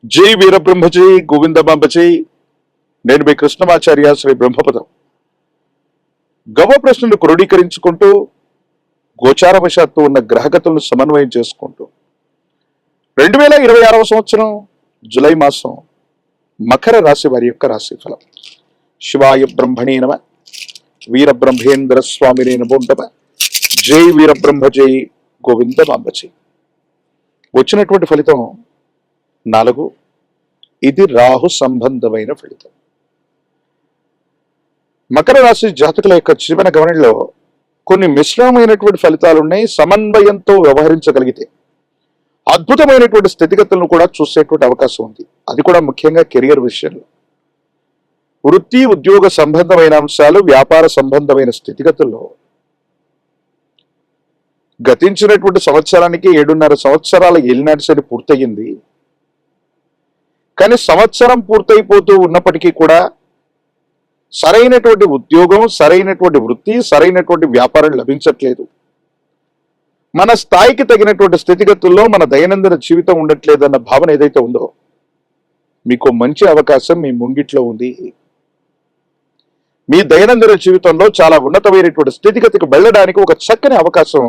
జై వీరబ్రహ్మజీ గోవిందమాంబజీ. నేను మీ కృష్ణమాచార్య శ్రీ బ్రహ్మపదం. గవ ప్రశ్నను క్రోడీకరించుకుంటూ గోచారవశాత్తు ఉన్న గ్రహగతులను సమన్వయం చేసుకుంటూ 2026వ సంవత్సరం జులై మాసం మకర రాశి వారి యొక్క రాశి ఫలం. శివాయ బ్రహ్మణే నమ, వీరబ్రహ్మేంద్ర స్వామినే నమో నమః. జై వీరబ్రహ్మజై గోవిందమాంబజీ. వచ్చినటువంటి ఫలితం 4. ఇది రాహు సంబంధమైన ఫలితం. మకర రాశి జాతకుల యొక్క జీవన గమనంలో కొన్ని మిశ్రమమైనటువంటి ఫలితాలు ఉన్నాయి. సమన్వయంతో వ్యవహరించగలిగితే అద్భుతమైనటువంటి స్థితిగతులను కూడా చూసేటువంటి అవకాశం ఉంది. అది కూడా ముఖ్యంగా కెరియర్ విషయంలో, వృత్తి ఉద్యోగ సంబంధమైన అంశాలు, వ్యాపార సంబంధమైన స్థితిగతుల్లో గతించినటువంటి సంవత్సరానికి 7.5 సంవత్సరాల ఏలినాటి శని పూర్తయింది. కానీ సంవత్సరం పూర్తయిపోతూ ఉన్నప్పటికీ కూడా సరైనటువంటి ఉద్యోగం, సరైనటువంటి వృత్తి, సరైనటువంటి వ్యాపారం లభించట్లేదు. మన స్థాయికి తగినటువంటి స్థితిగతుల్లో మన దైనందిన జీవితం ఉండట్లేదన్న భావన ఏదైతే ఉందో, మీకు మంచి అవకాశం మీ ముంగిట్లో ఉంది. మీ దైనందిన జీవితంలో చాలా ఉన్నతమైనటువంటి స్థితిగతికి వెళ్ళడానికి ఒక చక్కని అవకాశం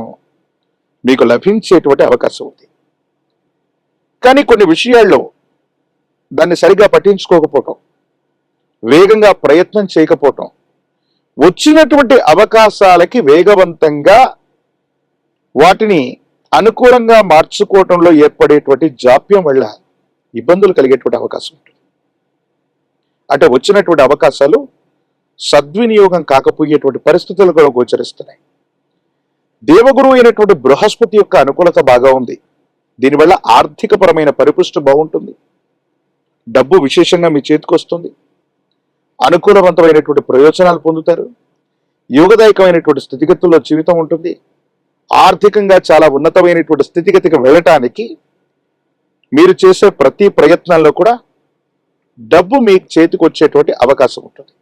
మీకు లభించేటువంటి అవకాశం ఉంది. కానీ కొన్ని విషయాల్లో దాన్ని సరిగా పట్టించుకోకపోవటం, వేగంగా ప్రయత్నం చేయకపోవటం, వచ్చినటువంటి అవకాశాలకి వేగవంతంగా వాటిని అనుకూలంగా మార్చుకోవటంలో ఏర్పడేటువంటి జాప్యం వల్ల ఇబ్బందులు కలిగేటువంటి అవకాశం ఉంటుంది. అంటే వచ్చినటువంటి అవకాశాలు సద్వినియోగం కాకపోయేటువంటి పరిస్థితులు కూడా గోచరిస్తున్నాయి. దేవగురువు అయినటువంటి బృహస్పతి యొక్క అనుకూలత బాగా ఉంది. దీనివల్ల ఆర్థికపరమైన పరిపుష్టి బాగుంటుంది. డబ్బు విశేషంగా మీ చేతికి వస్తుంది. అనుకూలవంతమైనటువంటి ప్రయోజనాలు పొందుతారు. యోగదాయకమైనటువంటి స్థితిగతుల్లో జీవితం ఉంటుంది. ఆర్థికంగా చాలా ఉన్నతమైనటువంటి స్థితిగతికి వెళ్ళటానికి మీరు చేసే ప్రతి ప్రయత్నాల్లో కూడా డబ్బు మీ చేతికి వచ్చేటువంటి అవకాశం ఉంటుంది.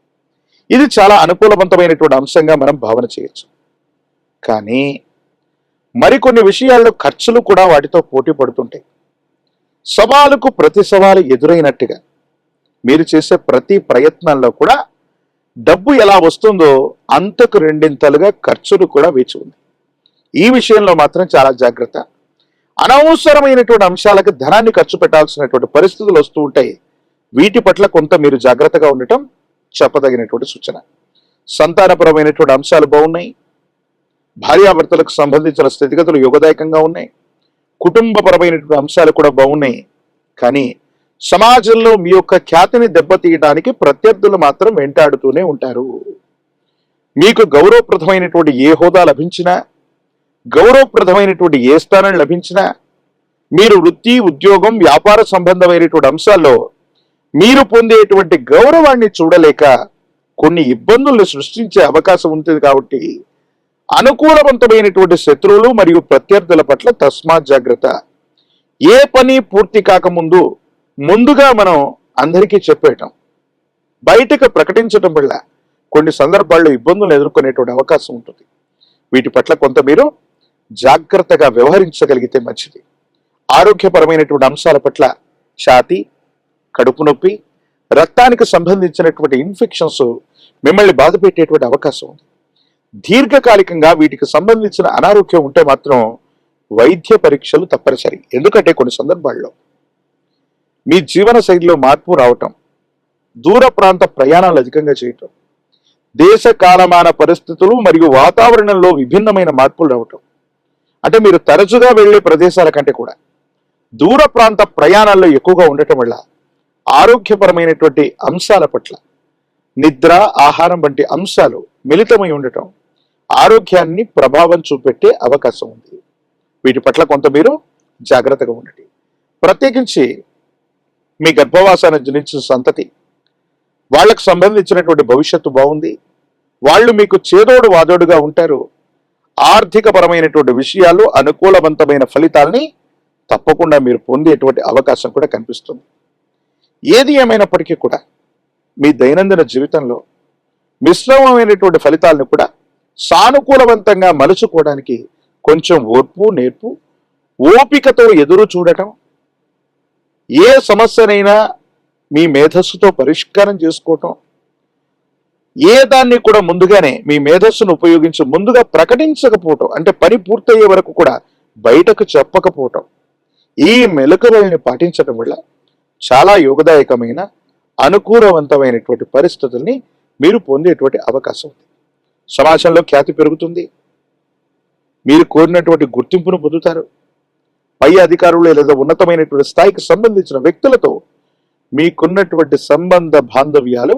ఇది చాలా అనుకూలవంతమైనటువంటి అంశంగా మనం భావన చేయొచ్చు. కానీ మరికొన్ని విషయాల్లో ఖర్చులు కూడా వాటితో పోటీ పడుతుంటాయి. సవాలుకు ప్రతి సవాలు ఎదురైనట్టుగా మీరు చేసే ప్రతి ప్రయత్నాల్లో కూడా డబ్బు ఎలా వస్తుందో అంతకు రెండింతలుగా ఖర్చులు కూడా వేచి ఉంది. ఈ విషయంలో మాత్రం చాలా జాగ్రత్త. అనవసరమైనటువంటి అంశాలకు ధనాన్ని ఖర్చు పెట్టాల్సినటువంటి పరిస్థితులు వస్తూ ఉంటాయి. వీటి పట్ల కొంత మీరు జాగ్రత్తగా ఉండటం చెప్పదగినటువంటి సూచన. సంతానపరమైనటువంటి అంశాలు బాగున్నాయి. భార్యాభర్తలకు సంబంధించిన స్థితిగతులు యోగదాయకంగా ఉన్నాయి. కుటుంబపరమైనటువంటి అంశాలు కూడా బాగున్నాయి. కానీ సమాజంలో మీ యొక్క ఖ్యాతిని దెబ్బతీయడానికి ప్రత్యర్థులు మాత్రం వెంటాడుతూనే ఉంటారు. మీకు గౌరవప్రదమైనటువంటి ఏ హోదా లభించినా, గౌరవప్రదమైనటువంటి ఏ స్థానం లభించినా, మీరు వృత్తి ఉద్యోగం వ్యాపార సంబంధమైనటువంటి అంశాల్లో మీరు పొందేటువంటి గౌరవాన్ని చూడలేక కొన్ని ఇబ్బందులను సృష్టించే అవకాశం ఉంటుంది. కాబట్టి అనుకూలవంతమైనటువంటి శత్రువులు మరియు ప్రత్యర్థుల పట్ల తస్మాత్ జాగ్రత్త. ఏ పని పూర్తి కాకముందు ముందుగా మనం అందరికీ చెప్పేయటం, బయటకు ప్రకటించటం వల్ల కొన్ని సందర్భాల్లో ఇబ్బందులు ఎదుర్కొనేటువంటి అవకాశం ఉంటుంది. వీటి పట్ల కొంత మీరు జాగ్రత్తగా వ్యవహరించగలిగితే మంచిది. ఆరోగ్యపరమైనటువంటి అంశాల పట్ల ఛాతీ, కడుపు నొప్పి, రక్తానికి సంబంధించినటువంటి ఇన్ఫెక్షన్స్ మిమ్మల్ని బాధ పెట్టేటువంటి అవకాశం ఉంది. దీర్ఘకాలికంగా వీటికి సంబంధించిన అనారోగ్యం ఉంటే మాత్రం వైద్య పరీక్షలు తప్పనిసరి. ఎందుకంటే కొన్ని సందర్భాల్లో మీ జీవన శైలిలో మార్పు రావటం, దూర ప్రాంత ప్రయాణాలు అధికంగా చేయటం, దేశ కాలమాన పరిస్థితులు మరియు వాతావరణంలో విభిన్నమైన మార్పులు రావటం, అంటే మీరు తరచుగా వెళ్లే ప్రదేశాల కంటే కూడా దూర ప్రాంత ప్రయాణాల్లో ఎక్కువగా ఉండటం వల్ల ఆరోగ్యపరమైనటువంటి అంశాల పట్ల నిద్ర, ఆహారం వంటి అంశాలు మిళితమై ఉండటం ఆరోగ్యాన్ని ప్రభావం చూపెట్టే అవకాశం ఉంది. వీటి పట్ల కొంత మీరు జాగ్రత్తగా ఉండండి. ప్రత్యేకించి మీ గర్భవాసాన్ని జనించిన సంతతి, వాళ్ళకు సంబంధించినటువంటి భవిష్యత్తు బాగుంది. వాళ్ళు మీకు చేదోడు వాదోడుగా ఉంటారు. ఆర్థికపరమైనటువంటి విషయాలు అనుకూలవంతమైన ఫలితాలని తప్పకుండా మీరు పొందేటువంటి అవకాశం కూడా కనిపిస్తుంది. ఏది ఏమైనప్పటికీ కూడా మీ దైనందిన జీవితంలో మిశ్రమమైనటువంటి ఫలితాలను కూడా సానుకూలవంతంగా మలుచుకోవడానికి కొంచెం ఓర్పు, నేర్పు, ఓపికతో ఎదురు చూడటం, ఏ సమస్యనైనా మీ మేధస్సుతో పరిష్కారం చేసుకోవటం, ఏ దాన్ని కూడా ముందుగానే మీ మేధస్సును ఉపయోగించి ముందుగా ప్రకటించకపోవటం, అంటే పని పూర్తయ్యే వరకు కూడా బయటకు చెప్పకపోవటం, ఈ మెలకువల్ని పాటించడం వల్ల చాలా యోగదాయకమైన అనుకూలవంతమైనటువంటి పరిస్థితుల్ని మీరు పొందేటువంటి అవకాశం ఉంది. సమాజంలో ఖ్యాతి పెరుగుతుంది, మీరు కోరినటువంటి గుర్తింపును పొందుతారు. పై అధికారులు లేదా ఉన్నతమైనటువంటి స్థాయికి సంబంధించిన వ్యక్తులతో మీకున్నటువంటి సంబంధ బాంధవ్యాలు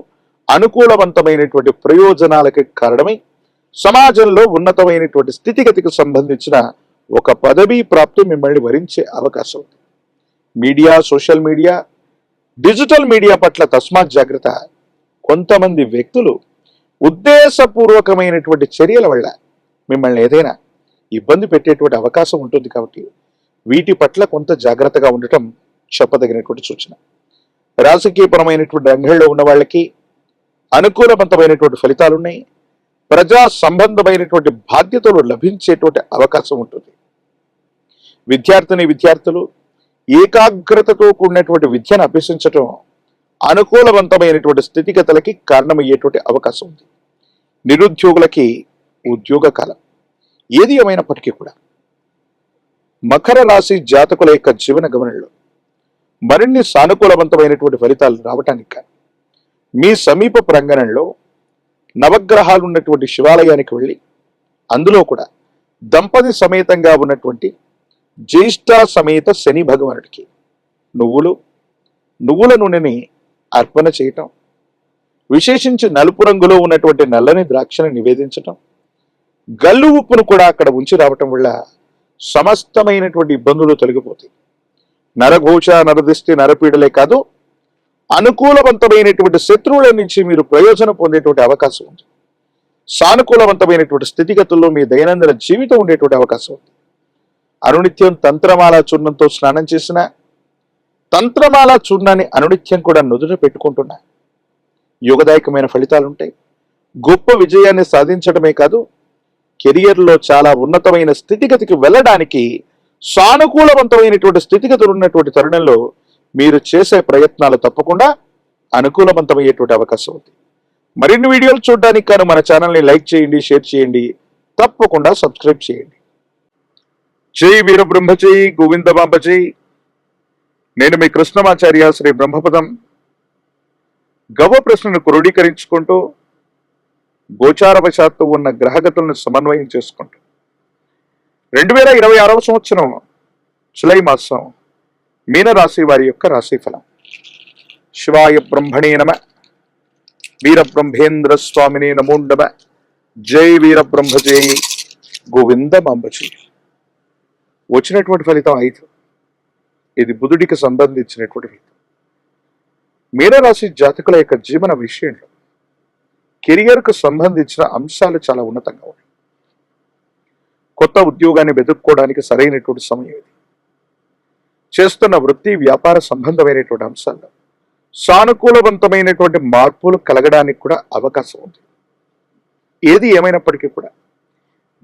అనుకూలవంతమైనటువంటి ప్రయోజనాలకి కారణమై సమాజంలో ఉన్నతమైనటువంటి స్థితిగతికి సంబంధించిన ఒక పదవీ ప్రాప్తి మిమ్మల్ని వరించే అవకాశం ఉంది. Media, social media, digital media పట్ల తస్మాత్ జాగ్రత్త. కొంతమంది వ్యక్తులు ఉద్దేశపూర్వకమైనటువంటి చర్యల వల్ల మిమ్మల్ని ఏదైనా ఇబ్బంది పెట్టేటువంటి అవకాశం ఉంటుంది. కాబట్టి వీటి పట్ల కొంత జాగ్రత్తగా ఉండటం చెప్పదగినటువంటి సూచన. రాజకీయపరమైనటువంటి రంగంలో ఉన్న వాళ్ళకి అనుకూలవంతమైనటువంటి ఫలితాలు ఉన్నాయి. ప్రజా సంబంధమైనటువంటి బాధ్యతలు లభించేటువంటి అవకాశం ఉంటుంది. విద్యార్థులు ఏకాగ్రతతో కూడినటువంటి విద్యను అభ్యసించటం అనుకూలవంతమైనటువంటి స్థితిగతులకి కారణమయ్యేటువంటి అవకాశం ఉంది. నిరుద్యోగులకి ఉద్యోగ కాలం. ఏది ఏమైనప్పటికీ కూడా మకర రాశి జాతకుల యొక్క జీవన గమనంలో మరిన్ని సానుకూలవంతమైనటువంటి ఫలితాలు రావటానికి మీ సమీప ప్రాంగణంలో నవగ్రహాలు ఉన్నటువంటి శివాలయానికి వెళ్ళి అందులో కూడా దంపతి సమేతంగా ఉన్నటువంటి జ్యేష్ఠ సమేత శని భగవానుడికి నువ్వుల నూనెని అర్పణ చేయటం, విశేషించి నలుపు రంగులో ఉన్నటువంటి నల్లని ద్రాక్షను నివేదించటం, గల్లు ఉప్పును కూడా అక్కడ ఉంచి రావటం వల్ల సమస్తమైనటువంటి ఇబ్బందులు తొలగిపోతాయి. నరఘోష, నరదిష్టి, నరపీడలే కాదు, అనుకూలవంతమైనటువంటి శత్రువుల నుంచి మీరు ప్రయోజనం పొందేటువంటి అవకాశం ఉంది. సానుకూలవంతమైనటువంటి స్థితిగతుల్లో మీ దైనందిన జీవితం ఉండేటువంటి అవకాశం ఉంది. అనునిత్యం తంత్రమాల చూర్ణంతో స్నానం చేసిన, తంత్రమాల చూర్ణాన్ని అనునిత్యం కూడా నుదుట పెట్టుకుంటున్నా యోగదాయకమైన ఫలితాలు ఉంటాయి. గొప్ప విజయాన్ని సాధించడమే కాదు, కెరియర్లో చాలా ఉన్నతమైన స్థితిగతికి వెళ్ళడానికి సానుకూలవంతమైనటువంటి స్థితిగతులు ఉన్నటువంటి తరుణంలో మీరు చేసే ప్రయత్నాలు తప్పకుండా అనుకూలవంతమయ్యేటువంటి అవకాశం ఉంది. మరిన్ని వీడియోలు చూడడానికి కాను మన ఛానల్ని లైక్ చేయండి, షేర్ చేయండి, తప్పకుండా సబ్స్క్రైబ్ చేయండి. జై వీరబ్రహ్మజై, గోవిందమాంబజై. నేను మీ కృష్ణమాచార్య, శ్రీ బ్రహ్మపదం. గవ ప్రశ్నను క్రోడీకరించుకుంటూ గోచారవశాత్తు ఉన్న గ్రహగతులను సమన్వయం చేసుకుంటూ 2026వ సంవత్సరం జులై మాసం మీనరాశి వారి యొక్క రాశిఫలం. శివాయ బ్రహ్మణే నమ. వీరబ్రహ్మేంద్ర స్వామిని నమో నమ. జై వీరబ్రహ్మజై, గోవిందమాంబజై. వచ్చినటువంటి ఫలితం 5. ఇది బుధుడికి సంబంధించినటువంటి ఫలితం. మీనరాశి జాతకుల యొక్క జీవన విషయంలో కెరియర్కు సంబంధించిన అంశాలు చాలా ఉన్నతంగా ఉన్నాయి. కొత్త ఉద్యోగాన్ని వెతుక్కోవడానికి సరైనటువంటి సమయం ఇది. చేస్తున్న వృత్తి, వ్యాపార సంబంధమైనటువంటి అంశాల్లో సానుకూలవంతమైనటువంటి మార్పులు కలగడానికి కూడా అవకాశం ఉంది. ఏది ఏమైనప్పటికీ కూడా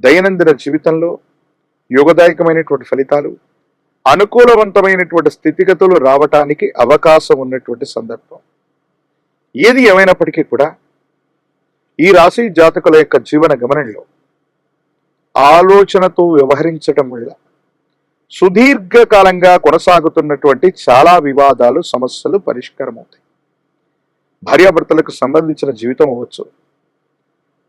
దైనందిన జీవితంలో యోగదాయకమైనటువంటి ఫలితాలు, అనుకూలవంతమైనటువంటి స్థితిగతులు రావటానికి అవకాశం ఉన్నటువంటి సందర్భం. ఏది ఏమైనప్పటికీ కూడా ఈ రాశి జాతకుల యొక్క జీవన గమనంలో ఆలోచనతో వ్యవహరించడం వల్ల సుదీర్ఘకాలంగా కొనసాగుతున్నటువంటి చాలా వివాదాలు, సమస్యలు పరిష్కారం అవుతాయి. భార్యాభర్తలకు సంబంధించిన జీవితం అవ్వచ్చు,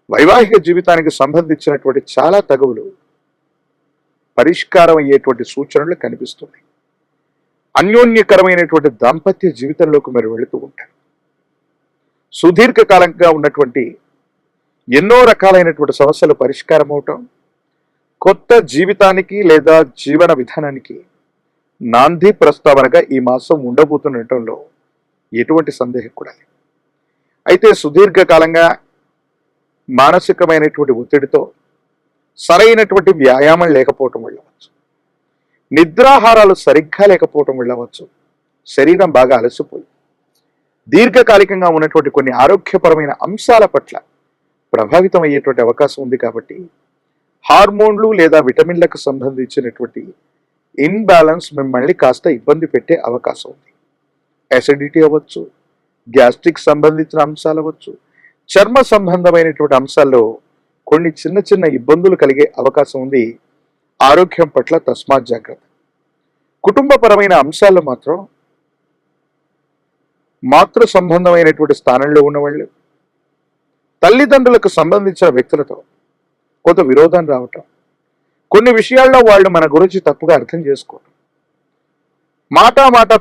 వైవాహిక జీవితానికి సంబంధించినటువంటి చాలా తగువులు పరిష్కారం అయ్యేటువంటి సూచనలు కనిపిస్తున్నాయి. అన్యోన్యకరమైనటువంటి దాంపత్య జీవితంలోకి మీరు వెళుతూ ఉంటారు. సుదీర్ఘకాలంగా ఉన్నటువంటి ఎన్నో రకాలైనటువంటి సమస్యలు పరిష్కారం అవటం, కొత్త జీవితానికి లేదా జీవన విధానానికి నాంది ప్రస్తావనగా ఈ మాసం ఉండబోతుండటంలో ఎటువంటి సందేహం కూడా లేదు. అయితే సుదీర్ఘకాలంగా మానసికమైనటువంటి ఒత్తిడితో సరైనటువంటి వ్యాయామం లేకపోవటం వెళ్ళవచ్చు, నిద్రాహారాలు సరిగ్గా లేకపోవటం వెళ్ళవచ్చు, శరీరం బాగా అలసిపోయి దీర్ఘకాలికంగా ఉన్నటువంటి కొన్ని ఆరోగ్యపరమైన అంశాల పట్ల ప్రభావితం అయ్యేటువంటి అవకాశం ఉంది. కాబట్టి హార్మోన్లు లేదా విటమిన్లకు సంబంధించినటువంటి ఇన్బ్యాలెన్స్ మిమ్మల్ని కాస్త ఇబ్బంది పెట్టే అవకాశం ఉంది. అసిడిటీ అవ్వచ్చు, గ్యాస్ట్రిక్ సంబంధించిన అంశాలు అవ్వచ్చు, చర్మ సంబంధమైనటువంటి అంశాల్లో కొన్ని చిన్న చిన్న ఇబ్బందులు కలిగే అవకాశం ఉంది. ఆరోగ్యం పట్ల తస్మాత్ జాగ్రత్త. కుటుంబపరమైన అంశాల్లో మాత్రం మాతృ సంబంధమైనటువంటి స్థానంలో ఉన్నవాళ్ళు, తల్లిదండ్రులకు సంబంధించిన వ్యక్తులతో కొంత విరోధం రావటం, కొన్ని విషయాల్లో వాళ్ళు మన గురించి తప్పుగా అర్థం చేసుకోవటం, మాట